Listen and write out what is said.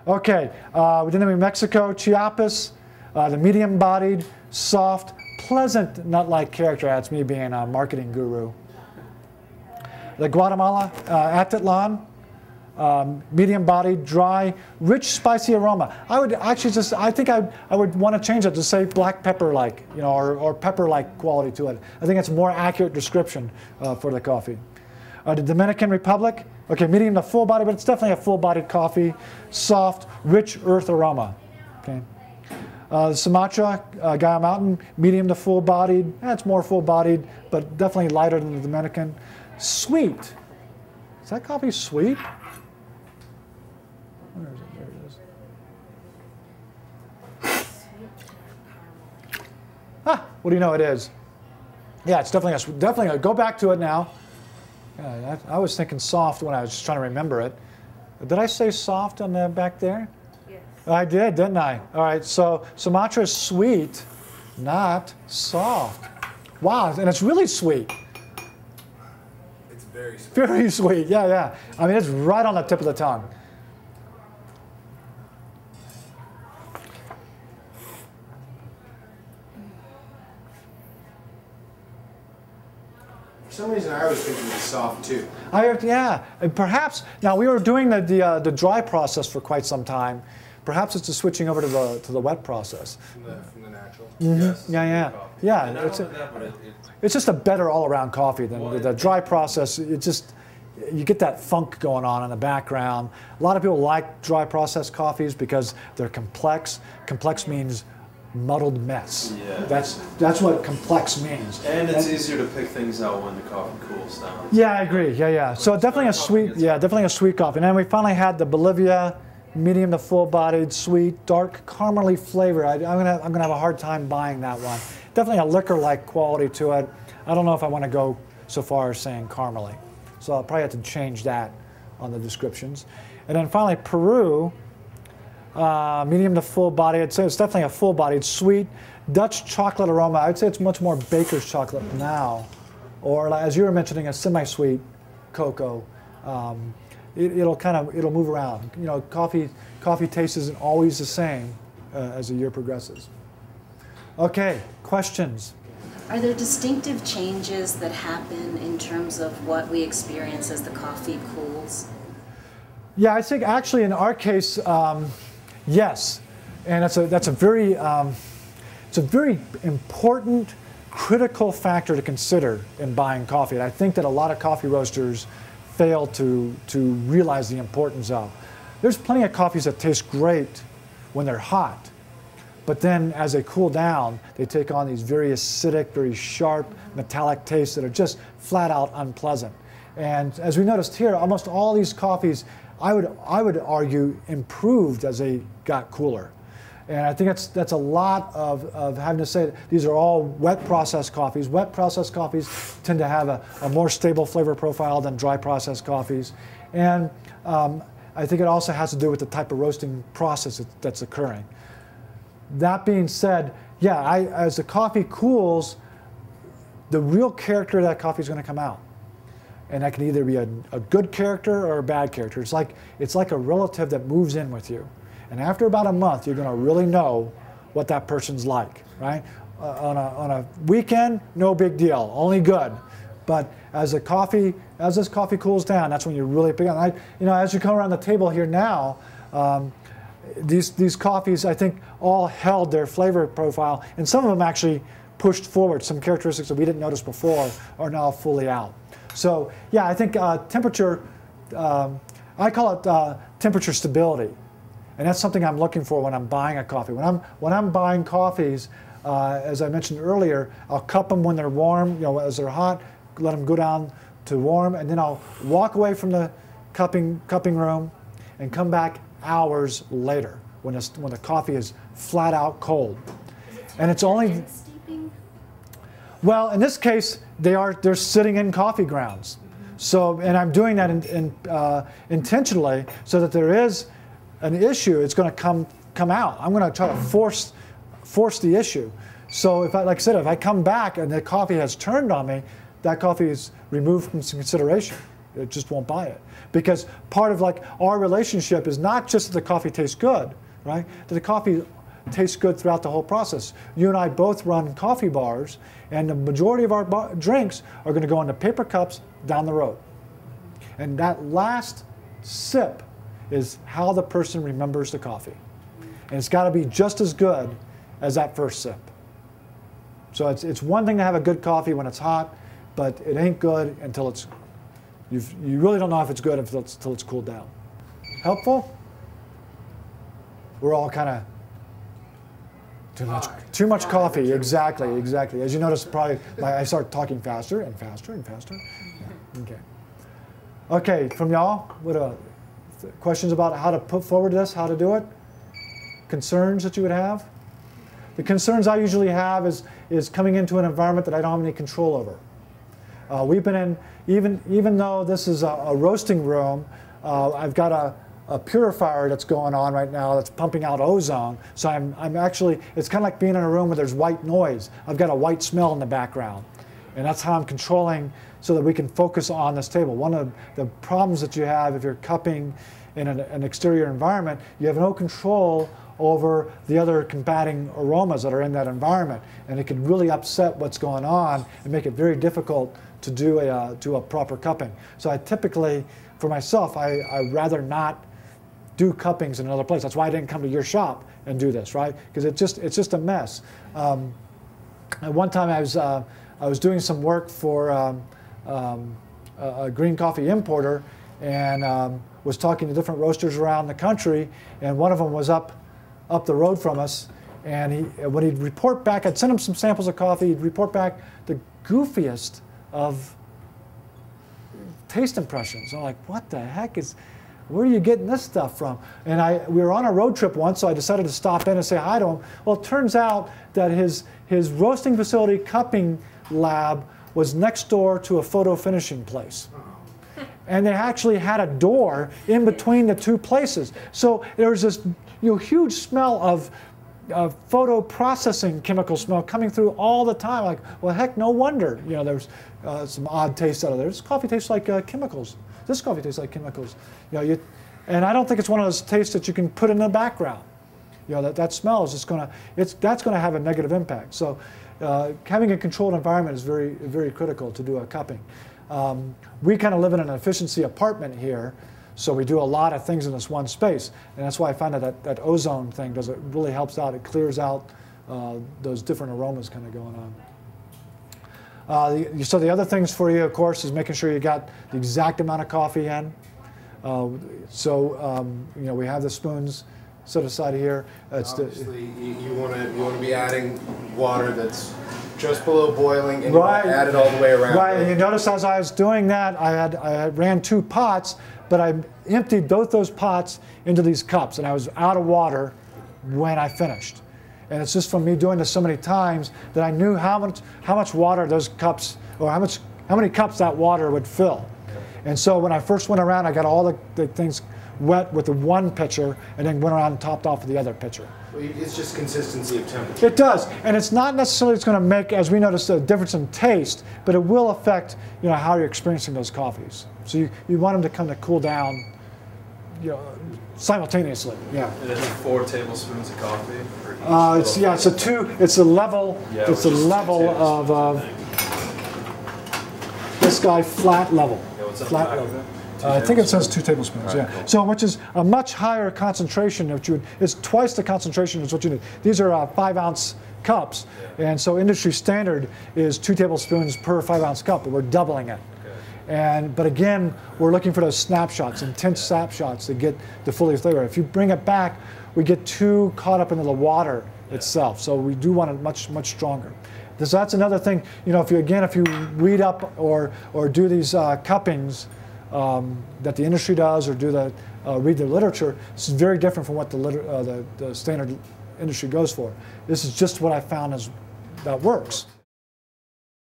Okay, within New Mexico, Chiapas, the medium-bodied, soft, pleasant nut-like character. That's me being a marketing guru. The Guatemala, Atitlan, medium-bodied, dry, rich, spicy aroma. I would actually just, I think I would want to change it to say black pepper-like, you know, or pepper-like quality to it. I think it's a more accurate description for the coffee. The Dominican Republic, okay, medium to full body, but it's definitely a full-bodied coffee, soft, rich earth aroma. Okay. Sumatra, Gaya Mountain, medium to full-bodied. It's more full-bodied, but definitely lighter than the Dominican. Sweet. Is that coffee sweet? Where is it? There it is. Ah, what do you know it is? Yeah, it's definitely a, go back to it now. Yeah, I was thinking soft when I was just trying to remember it. Did I say soft on the back there? Yes. I did, didn't I? All right, so Sumatra is sweet, not soft. Wow, and it's really sweet. It's very sweet. Very sweet, yeah, yeah. I mean, it's right on the tip of the tongue. For some reason, I was thinking it was soft too. Yeah, and perhaps, now we were doing the dry process for quite some time. Perhaps it's a switching over to the wet process. From the natural? Mm-hmm. Yes. Yeah. And not only that, but it's just a better all-around coffee than the dry process. It just, you get that funk going on in the background. A lot of people like dry process coffees because they're complex. Complex means muddled mess. Yeah. That's what complex means. And it's easier to pick things out when the coffee cools down. Yeah, I agree. Yeah. So definitely a sweet, definitely a sweet coffee. And then we finally had the Bolivia, medium to full-bodied, sweet, dark, caramely flavor. I'm gonna have a hard time buying that one. Definitely a liquor-like quality to it. I don't know if I want to go so far as saying caramely. So I'll probably have to change that on the descriptions. And then finally, Peru, medium to full-bodied. I'd say it's definitely a full-bodied, sweet, Dutch chocolate aroma. I'd say it's much more baker's chocolate now. Or as you were mentioning, a semi-sweet cocoa. It'll move around. You know, coffee taste isn't always the same as the year progresses. Okay, questions? Are there distinctive changes that happen in terms of what we experience as the coffee cools? Yeah, I think actually in our case, yes, and that's a very important, critical factor to consider in buying coffee. And I think that a lot of coffee roasters fail to realize the importance of. There's plenty of coffees that taste great when they're hot, but then as they cool down, they take on these very acidic, very sharp, metallic tastes that are just flat out unpleasant. And as we noticed here, almost all these coffees, I would argue, improved as they got cooler. And I think that's a lot of having to say that these are all wet processed coffees. Wet processed coffees tend to have a more stable flavor profile than dry processed coffees. And I think it also has to do with the type of roasting process that's occurring. That being said, yeah, as the coffee cools, the real character of that coffee is going to come out. And that can either be a good character or a bad character. It's like a relative that moves in with you. And after about a month, you're going to really know what that person's like, right? On a weekend, no big deal, only good. But as this coffee cools down, that's when you really pick up. As you come around the table here now, these coffees, I think, all held their flavor profile, and some of them actually pushed forward. Some characteristics that we didn't notice before are now fully out. So yeah, I think temperature, I call it temperature stability. And that's something I'm looking for when I'm buying a coffee. When I'm buying coffees, as I mentioned earlier, I'll cup them when they're warm. As they're hot, let them go down to warm, and then I'll walk away from the cupping room and come back hours later when the coffee is flat out cold. And it's only Steeping? Well, in this case, they're sitting in coffee grounds. So, and I'm doing that intentionally so that there is an issue, it's going to come out. I'm going to try to force the issue. So like I said, if I come back and the coffee has turned on me, that coffee is removed from consideration. It just won't buy it. Because part of like our relationship is not just that the coffee tastes good, right? That the coffee tastes good throughout the whole process. You and I both run coffee bars, and the majority of our drinks are going to go into paper cups down the road. And that last sip is how the person remembers the coffee. And it's got to be just as good as that first sip. So it's one thing to have a good coffee when it's hot, but it ain't good until it's, you really don't know if it's good until it's cooled down. Helpful? We're all kind of too much coffee. Exactly, exactly. As you notice, probably I start talking faster and faster and faster. Yeah. Okay. Okay, from y'all, what questions about how to put forward this, how to do it? Concerns that you would have? The concerns I usually have is coming into an environment that I don't have any control over. We've been in, even though this is a roasting room, I've got a purifier that's going on right now that's pumping out ozone. So I'm actually, it's kind of like being in a room where there's white noise. I've got a white smell in the background. And that's how I'm controlling so that we can focus on this table. One of the problems that you have if you're cupping in an exterior environment, you have no control over the other combating aromas that are in that environment. And it can really upset what's going on and make it very difficult to do a proper cupping. So I typically, for myself, I'd rather not do cuppings in another place. That's why I didn't come to your shop and do this, right? Because it's just a mess. At one time I was doing some work for a green coffee importer, and was talking to different roasters around the country, and one of them was up the road from us, and when he'd report back, I'd send him some samples of coffee, he'd report back the goofiest of taste impressions. I'm like, what the heck where are you getting this stuff from? And we were on a road trip once, so I decided to stop in and say hi to him. Well, it turns out that his roasting facility cupping lab was next door to a photo finishing place. And they actually had a door in between the two places. So there was this huge smell of photo processing chemical smell coming through all the time. Like, well, heck, no wonder. There's some odd taste out of there. This coffee tastes like chemicals. This coffee tastes like chemicals. And I don't think it's one of those tastes that you can put in the background. That smell is just that's going to have a negative impact. So having a controlled environment is very, very critical to do a cupping. We kind of live in an efficiency apartment here, so we do a lot of things in this one space. And that's why I find that ozone thing it really helps out. It clears out those different aromas kind of going on. So the other things for you, of course, is making sure you got the exact amount of coffee in. We have the spoons set aside here. Obviously, you want to be adding water that's just below boiling, and right. You add it all the way around. Right, and you notice as I was doing that, I ran 2 pots, but I emptied both those pots into these cups, and I was out of water when I finished. And it's just from me doing this so many times that I knew how much water those cups, or how many cups that water would fill. And so when I first went around, I got all the things wet with the one pitcher, and then went around and topped off with the other pitcher. Well, it's just consistency of temperature. It does, and it's not necessarily it's going to make, as we noticed, a difference in taste, but it will affect how you're experiencing those coffees. So you want them to kind of cool down, simultaneously. Yeah. And it's 4 tablespoons of coffee for each. It's a level. Yeah, it's a level of this guy flat level. Yeah, what's flat back level. of it? I think it says 2 tablespoons. Right, Yeah. cool. So which is a much higher concentration of it's twice the concentration as what you need. These are 5-ounce cups, and so industry standard is 2 tablespoons per 5-ounce cup, but we're doubling it. But again, we're looking for those snapshots, intense snapshots to get the fully flavor. If you bring it back, we get too caught up into the water itself. So we do want it much, much stronger. So that's another thing. If you read up or do these cuppings that the industry does, or read the literature, this is very different from what the standard industry goes for. This is just what I found that works.